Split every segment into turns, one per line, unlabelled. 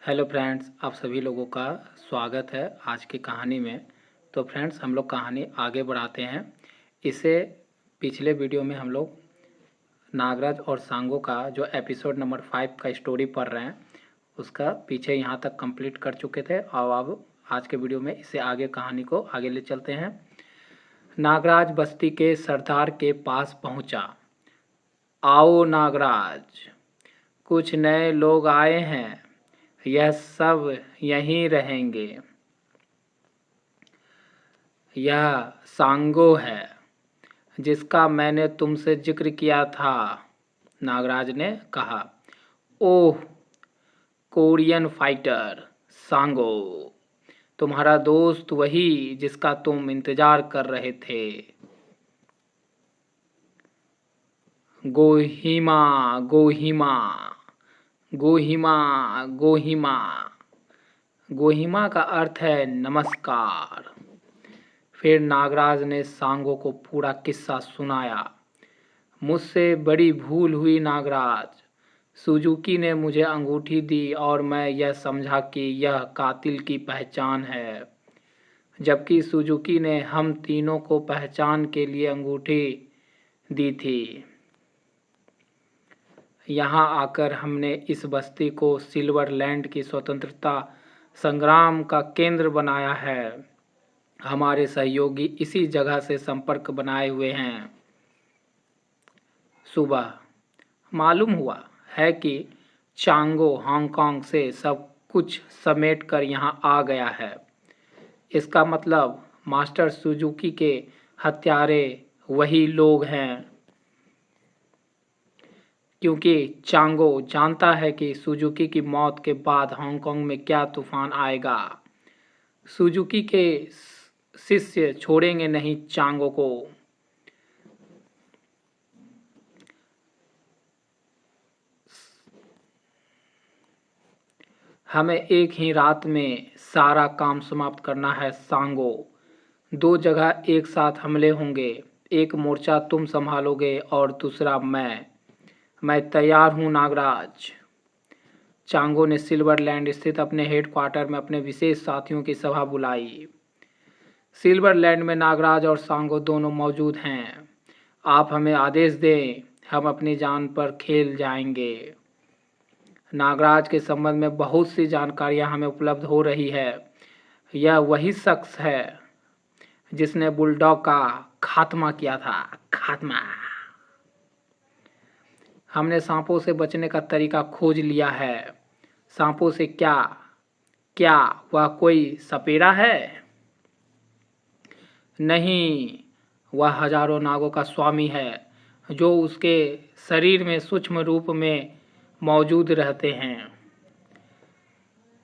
Hello friends, आप सभी लोगों का स्वागत है आज की कहानी में। तो फ्रेंड्स, हम लोग कहानी आगे बढ़ाते हैं। इसे पिछले वीडियो में हम लोग नागराज और सांगो का जो एपिसोड नंबर 5 का स्टोरी पढ़ रहे हैं, उसका पीछे यहाँ तक कंप्लीट कर चुके थे। और अब आज के वीडियो में इसे आगे कहानी को आगे ले चलते हैं। नागराज बस्ती के सरदार के पास पहुँचा। आओ नागराज, कुछ नए लोग आए हैं, यह सब यहीं रहेंगे। यह सांगो है जिसका मैंने तुमसे जिक्र किया था, नागराज ने कहा। ओह, कोरियन फाइटर सांगो, तुम्हारा दोस्त वही जिसका तुम इंतजार कर रहे थे। गोहिमा गोहिमा गोहिमा गोहिमा। गोहिमा का अर्थ है नमस्कार। फिर नागराज ने सांगो को पूरा किस्सा सुनाया। मुझसे बड़ी भूल हुई नागराज। सुजुकी ने मुझे अंगूठी दी और मैं यह समझा कि यह कातिल की पहचान है, जबकि सुजुकी ने हम तीनों को पहचान के लिए अंगूठी दी थी। यहाँ आकर हमने इस बस्ती को सिल्वर लैंड की स्वतंत्रता संग्राम का केंद्र बनाया है। हमारे सहयोगी इसी जगह से संपर्क बनाए हुए हैं। सुबह मालूम हुआ है कि चांगो हांगकांग से सब कुछ समेट कर यहाँ आ गया है। इसका मतलब मास्टर सुजुकी के हत्यारे वही लोग हैं, क्योंकि चांगो जानता है कि सुजुकी की मौत के बाद हांगकांग में क्या तूफान आएगा। सुजुकी के शिष्य छोड़ेंगे नहीं चांगो को। हमें एक ही रात में सारा काम समाप्त करना है सांगो। 2 जगह एक साथ हमले होंगे। एक मोर्चा तुम संभालोगे और दूसरा मैं तैयार हूँ नागराज। चांगो ने सिल्वरलैंड स्थित अपने हेडक्वार्टर में अपने विशेष साथियों की सभा बुलाई। सिल्वरलैंड में नागराज और सांगो दोनों मौजूद हैं। आप हमें आदेश दें, हम अपनी जान पर खेल जाएंगे। नागराज के संबंध में बहुत सी जानकारियां हमें उपलब्ध हो रही है। यह वही शख्स है जिसने बुलडॉग का खात्मा किया था। खात्मा। हमने सांपों से बचने का तरीका खोज लिया है। सांपों से क्या? क्या वह कोई सपेरा है? नहीं, वह हजारों नागों का स्वामी है, जो उसके शरीर में सूक्ष्म रूप में मौजूद रहते हैं।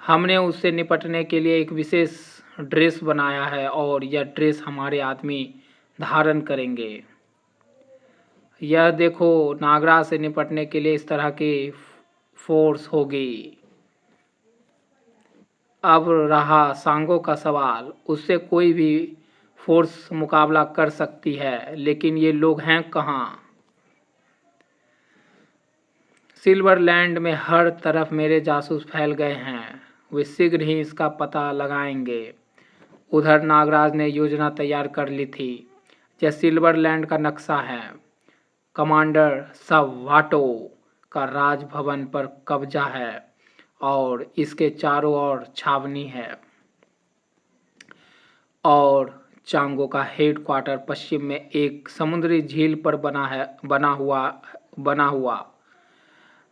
हमने उससे निपटने के लिए एक विशेष ड्रेस बनाया है और यह ड्रेस हमारे आदमी धारण करेंगे। यह देखो, नागराज से निपटने के लिए इस तरह की फोर्स होगी। अब रहा सांगो का सवाल। उससे कोई भी फोर्स मुकाबला कर सकती है, लेकिन ये लोग हैं कहाँ? सिल्वरलैंड में हर तरफ मेरे जासूस फैल गए हैं। वे शीघ्र ही इसका पता लगाएंगे। उधर नागराज ने योजना तैयार कर ली थी। यह सिल्वरलैंड का नक्शा है। कमांडर सवाटो का राजभवन पर कब्जा है और इसके चारों ओर छावनी है। और चांगो का हेडक्वार्टर पश्चिम में एक समुद्री झील पर बना हुआ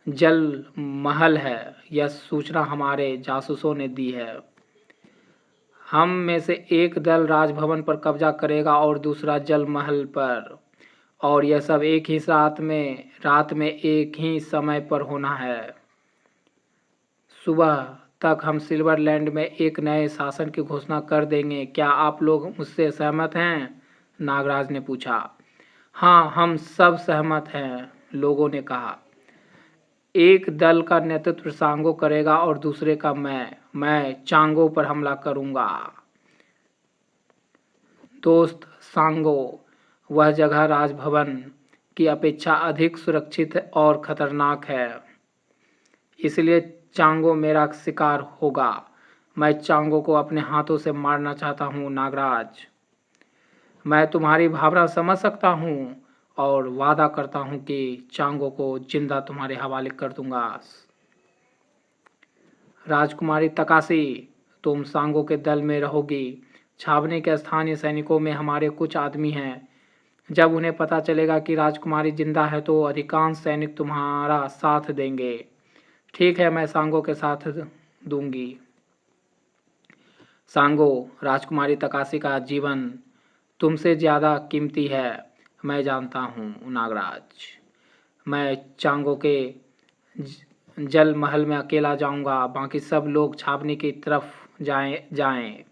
जल महल है। यह सूचना हमारे जासूसों ने दी है। हम में से एक दल राजभवन पर कब्जा करेगा और दूसरा जल महल पर, और यह सब एक ही रात में एक ही समय पर होना है। सुबह तक हम सिल्वरलैंड में एक नए शासन की घोषणा कर देंगे। क्या आप लोग मुझसे सहमत हैं? नागराज ने पूछा। हाँ, हम सब सहमत हैं, लोगों ने कहा। एक दल का नेतृत्व सांगो करेगा और दूसरे का मैं चांगो पर हमला करूंगा। दोस्त सांगो, वह जगह राजभवन की अपेक्षा अधिक सुरक्षित और खतरनाक है। इसलिए चांगो मेरा शिकार होगा। मैं चांगो को अपने हाथों से मारना चाहता हूँ नागराज। मैं तुम्हारी भावना समझ सकता हूँ और वादा करता हूँ कि चांगो को जिंदा तुम्हारे हवाले कर दूंगा। राजकुमारी तकाशी, तुम सांगो के दल में रहोगी। छावनी के स्थानीय सैनिकों में हमारे कुछ आदमी हैं। जब उन्हें पता चलेगा कि राजकुमारी जिंदा है तो अधिकांश सैनिक तुम्हारा साथ देंगे। ठीक है, मैं सांगो के साथ दूंगी। सांगो, राजकुमारी तकाशी का जीवन तुमसे ज्यादा कीमती है। मैं जानता हूँ नागराज। मैं चांगो के जल महल में अकेला जाऊंगा, बाकी सब लोग छावनी की तरफ जाएं।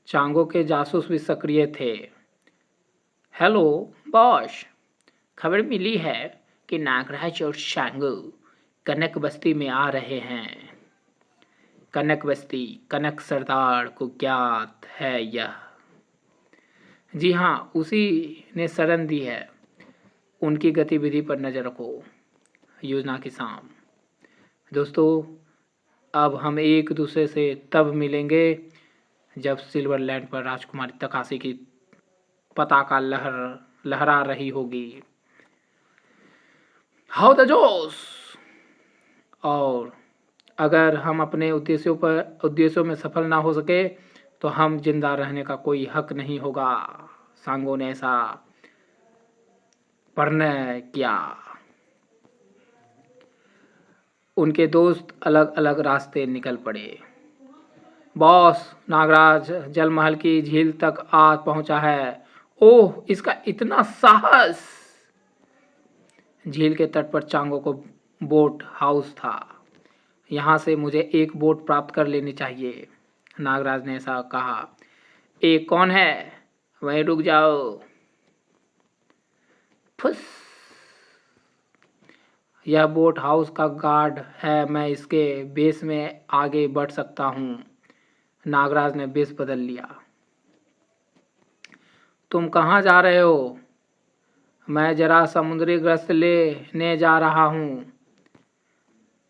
चांगो के जासूस भी सक्रिय थे। हेलो बॉस, खबर मिली है कि नागराज और चांगो कनक बस्ती में आ रहे हैं। कनक बस्ती कनक सरदार को ज्ञात है यह? जी हाँ, उसी ने शरण दी है। उनकी गतिविधि पर नजर रखो। योजना की शाम। दोस्तों, अब हम एक दूसरे से तब मिलेंगे जब सिल्वरलैंड पर राजकुमारी तकाशी की पताका लहरा रही होगी। हाउ द जोश। और अगर हम अपने उद्देश्यों में सफल ना हो सके तो हम जिंदा रहने का कोई हक नहीं होगा। सांगो ने ऐसा प्रणय किया। उनके दोस्त अलग अलग रास्ते निकल पड़े। बॉस, नागराज जलमहल की झील तक आ पहुंचा है। ओह, इसका इतना साहस। झील के तट पर चांगो को बोट हाउस था। यहाँ से मुझे एक बोट प्राप्त कर लेनी चाहिए। नागराज ने ऐसा कहा। एक कौन है? वहीं रुक जाओ। फुस। यह बोट हाउस का गार्ड है, मैं इसके बेस में आगे बढ़ सकता हूँ। नागराज ने बेस बदल लिया। तुम कहाँ जा रहे हो? मैं जरा समुद्री गश्त लेने जा रहा हूँ।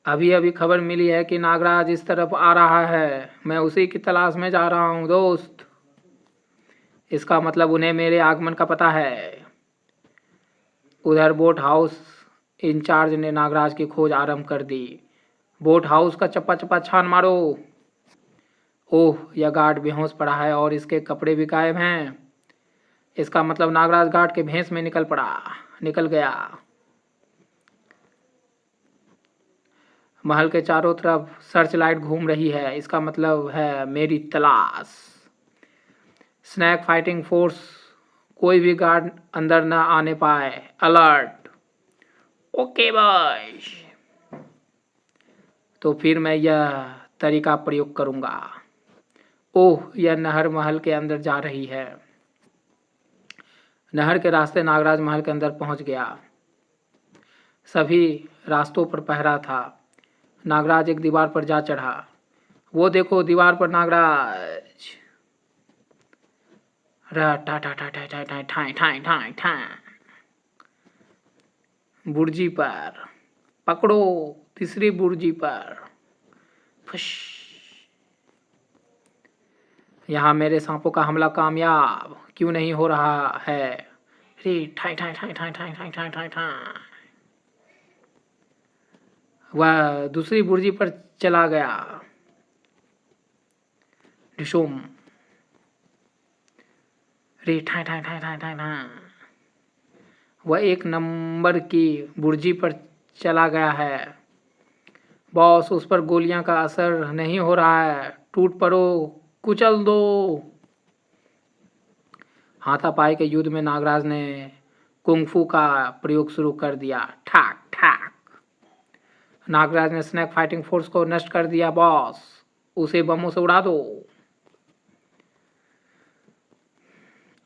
अभी अभी खबर मिली है कि नागराज इस तरफ आ रहा है। मैं उसी की तलाश में जा रहा हूँ दोस्त। इसका मतलब उन्हें मेरे आगमन का पता है। उधर बोट हाउस इंचार्ज ने नागराज की खोज आरंभ कर दी। बोट हाउस का चप्पा चप्पा छान मारो। ओह, यह गार्ड बेहोश पड़ा है और इसके कपड़े भी गायब हैं। इसका मतलब नागराज गार्ड के भेष में निकल गया। महल के चारों तरफ सर्च लाइट घूम रही है। इसका मतलब है मेरी तलाश। स्नैक फाइटिंग फोर्स, कोई भी गार्ड अंदर न आने पाए। अलर्ट। Okay boys. तो फिर मैं यह तरीका प्रयोग करूंगा। ओह, यह नहर महल के अंदर जा रही है। नहर के रास्ते नागराज महल के अंदर पहुंच गया। सभी रास्तों पर पहरा था। नागराज एक दीवार पर जा चढ़ा। वो देखो, दीवार पर नागराज। बुर्जी पर पकड़ो। तीसरी बुर्जी पर। फुश। यहाँ मेरे सांपों का हमला कामयाब क्यों नहीं हो रहा है? रे ठाई ठाई ठाई ठाई ठाई ठाई ठाई ठाई ठाई। वह दूसरी बुर्जी पर चला गया। ढिशुम। रे ठाई ठाई ठाई ठाई ठाई ठाई। वह एक नंबर की बुर्जी पर चला गया है। बॉस, उस पर गोलियां का असर नहीं हो रहा है। टूट पड़ो, कुचल दो। हाथापाई के युद्ध में नागराज ने कुंगफू का प्रयोग शुरू कर दिया। ठाक ठाक। नागराज ने स्नैक फाइटिंग फोर्स को नष्ट कर दिया। बॉस, उसे बमों से उड़ा दो।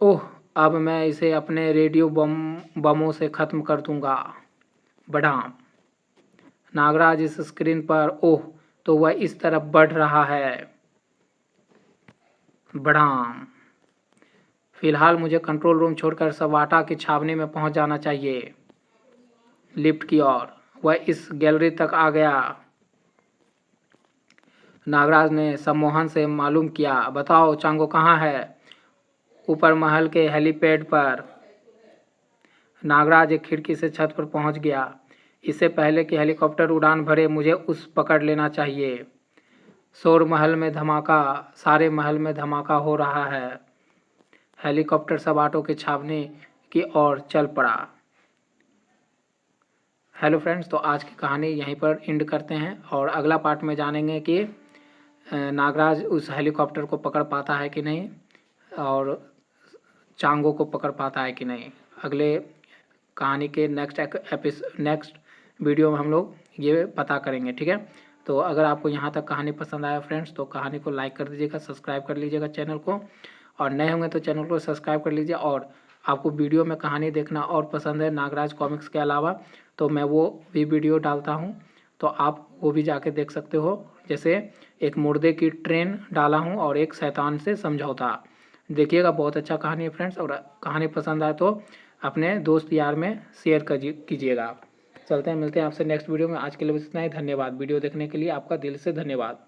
ओह, अब मैं इसे अपने रेडियो बमों से खत्म कर दूंगा। बढ़ाम। नागराज इस स्क्रीन पर, ओह, तो वह इस तरफ बढ़ रहा है। बढ़ाम। फिलहाल मुझे कंट्रोल रूम छोड़कर सवाटा की छावनी में पहुंच जाना चाहिए। लिफ्ट की ओर। वह इस गैलरी तक आ गया। नागराज ने सम्मोहन से मालूम किया, बताओ चांगो कहाँ है? ऊपर महल के हेलीपैड पर। नागराज एक खिड़की से छत पर पहुंच गया। इससे पहले कि हेलीकॉप्टर उड़ान भरे मुझे उस पकड़ लेना चाहिए। शोर महल में धमाका, सारे महल में धमाका हो रहा है। हेलीकॉप्टर सबाटों के छावनी की ओर चल पड़ा। हेलो फ्रेंड्स, तो आज की कहानी यहीं पर एंड करते हैं और अगला पार्ट में जानेंगे कि नागराज उस हेलीकॉप्टर को पकड़ पाता है कि नहीं और चांगो को पकड़ पाता है कि नहीं। अगले कहानी के नेक्स्ट वीडियो में हम लोग ये पता करेंगे, ठीक है। तो अगर आपको यहाँ तक कहानी पसंद आया फ्रेंड्स, तो कहानी को लाइक कर दीजिएगा, सब्सक्राइब कर लीजिएगा चैनल को, और नए होंगे तो चैनल को सब्सक्राइब कर लीजिए। और आपको वीडियो में कहानी देखना और पसंद है नागराज कॉमिक्स के अलावा, तो मैं वो भी वीडियो डालता हूँ, तो आप वो भी जाके देख सकते हो। जैसे एक मुर्दे की ट्रेन डाला हूँ और एक शैतान से समझौता। देखिएगा, बहुत अच्छा कहानी है फ्रेंड्स। और कहानी पसंद आए तो अपने दोस्त यार में शेयर कीजिएगा। चलते हैं, मिलते हैं आपसे नेक्स्ट वीडियो में। आज के लिए बस इतना ही। धन्यवाद वीडियो देखने के लिए, आपका दिल से धन्यवाद।